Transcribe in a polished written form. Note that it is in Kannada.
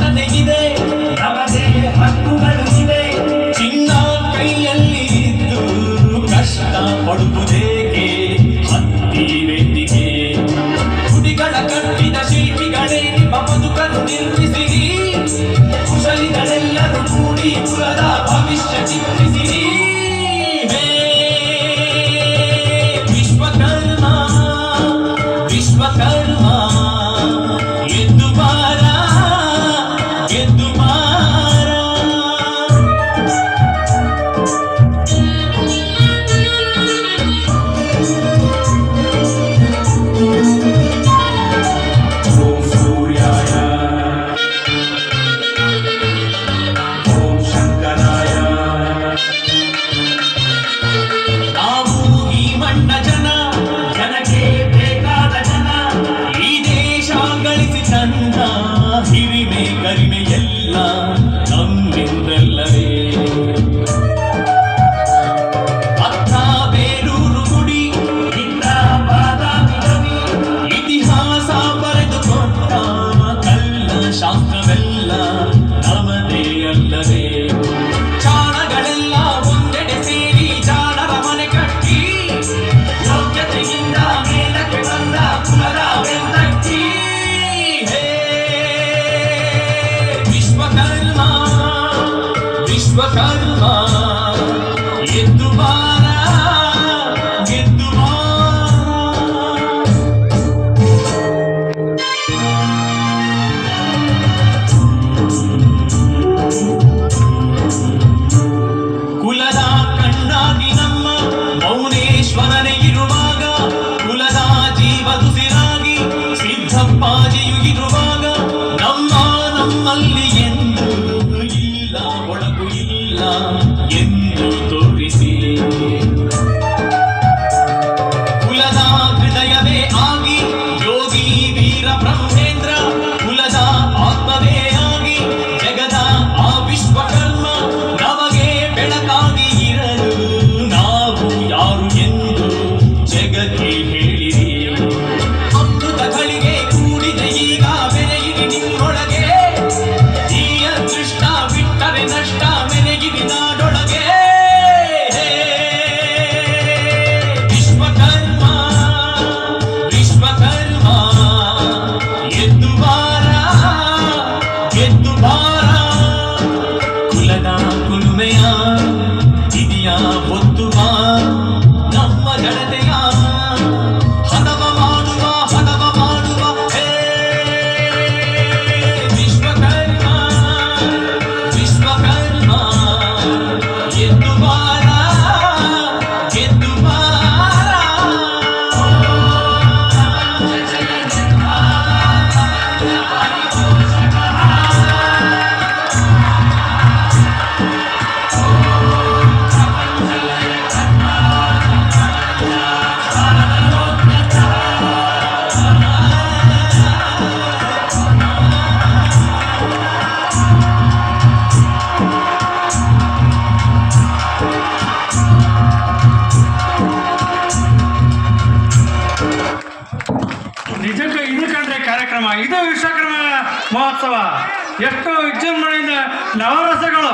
ಘೋಷಣೆ ಇದೆ, ನಮಗೆ ಹಕ್ಕುಗಳು ಇವೆ. ಚಿನ್ನ ಕೈಯಲ್ಲಿ ಇದ್ದು ಕಷ್ಟ ಪಡುವುದೇಕೆ, ಹತ್ತಿ ವೇದಿಕೆ ಗುಡಿಗಳ ಕಟ್ಟಿದ ಶಿಲ್ಪಿಗಳೇ ನಿಮ್ಮ ಬದುಕನ್ನು ನಿರ್ಮಿಸಿರಿ. ಕುಶಲಿಗಳೆಲ್ಲರೂ ಕೂಡಿ ಕುಲದ ಭವಿಷ್ಯ ಚಿತ್ರಿಸಿರಿ. ವಿಶ್ವಕರ್ಮ ವಿಶ್ವಕರ್ಮ ಎದ್ದು ಬಾರ ಎದ್ದು ಬಾರ. ಓಂ ಸೂರ್ಯಾಯ ಓಂ ಶಂಕರಾಯ. ನಾವು ಈ ಮಣ್ಣ ಜನ, ಜನಕ್ಕೆ ಬೇಕಾದ ಜನ. ಈ ದೇಶ ಗಳಿಸಿ ತಂದ ಹಿರಿಮೆ ಗರಿಮೆ ಎಲ್ಲ ನಮ್ಮಿಂದಲ್ಲವೇ. ಅತ್ತ ಬೇರೂರು ಗುಡಿ, ಇತ್ತ ಬಾದಾಮಿ ಗವಿ. ಇತಿಹಾಸ ಬರೆದುಕೊಂಡ ಕಲ್ಲ ಶಾಸ್ತ್ರವೆಲ್ಲ ನಮದೇ ಅಲ್ಲವೇ. ಚಾಣಗಳೆಲ್ಲ ಒಂದೆಡೆ ಸೇರಿ ಜಾಣರ ಮನೆ ಕಟ್ಟಿ, ಯೋಗ್ಯತೆಯಿಂದ ಮೇಲಕ್ಕೆ ಬಂದ ಕುಲದ ಬೆಂದಟ್ಟಿ. ಹೇ ವಿಶ್ವಕರ್ಮ ವಿಶ್ವಕರ್ಮ ಎದ್ದು ಬಾರ ಎದ್ದು ಬಾರ. ಕುಲದ ಕಣ್ಣಾಗಿ ನಮ್ಮ ಮೌನೇಶ್ವರನೇ ಇರುವಾಗ, ಕುಲದ ಜೀವದುಸಿರಾಗಿ ಸಿದ್ದಪ್ಪಾಜಿಯು ಇರುವಾಗ, ನಮ್ಮಲ್ಲಿ ಎಂದು ಇಲ್ಲ ಒಳಗು ಇಲ್ಲ ಎಂದು ತೋರಿಸಿ. ಕುಲದ ಹೃದಯವೇ ಆಗಿ ಯೋಗಿ ವೀರ ಬ್ರಹ್ಮೇಂದ್ರ, ಕುಲದ ಆತ್ಮವೇ ಆಗಿ ಜಗದ ಆ ವಿಶ್ವಕರ್ಮ ನಮಗೆ ಬೆಳಕಾಗಿ ಇರಲು ನಾವು ಯಾರು ಎಂದು ಜಗಕ್ಕೆ ಹೇಳಿರಿ. ಅಮೃತಗಳಿಗೆ ಕೂಡಿದೆ ಈಗ ಬೆರೆಯಿರಿ ನಿಮ್ಮೊಳಗೆ. ಈ ಅದೃಷ್ಟ ಬಿಟ್ಟರೆ ನಷ್ಟ ಮೆರೆಗಿರಿ ನಾಡೊಳಗೆ. ವಿಶ್ವಕರ್ಮ ವಿಶ್ವಕರ್ಮ ಎದ್ದು ಬಾರ ಎದ್ದು ಬಾರ. ಕುಲದ ಕುಲುಮೆಯ ದಿದಿಯ ಹೊತ್ತು ಬಾ, ನಮ್ಮ ಜಡತೆಯ ಹದವ ಮಾಡುವ ಹದವ ಮಾಡುವ. ಹೇ ವಿಶ್ವಕರ್ಮ ವಿಶ್ವಕರ್ಮ ಎದ್ದು ಬಾರ ಎದ್ದು ಬಾರ. ನಿಜಕ್ಕೂ ಇದು ಕಂಡ್ರೆ ಕಾರ್ಯಕ್ರಮ, ಇದು ವಿಶ್ವಕರ್ಮ ಮಹೋತ್ಸವ. ಎಷ್ಟು ವಿಜೃಂಭಣೆಯಿಂದ ನವರಸಗಳು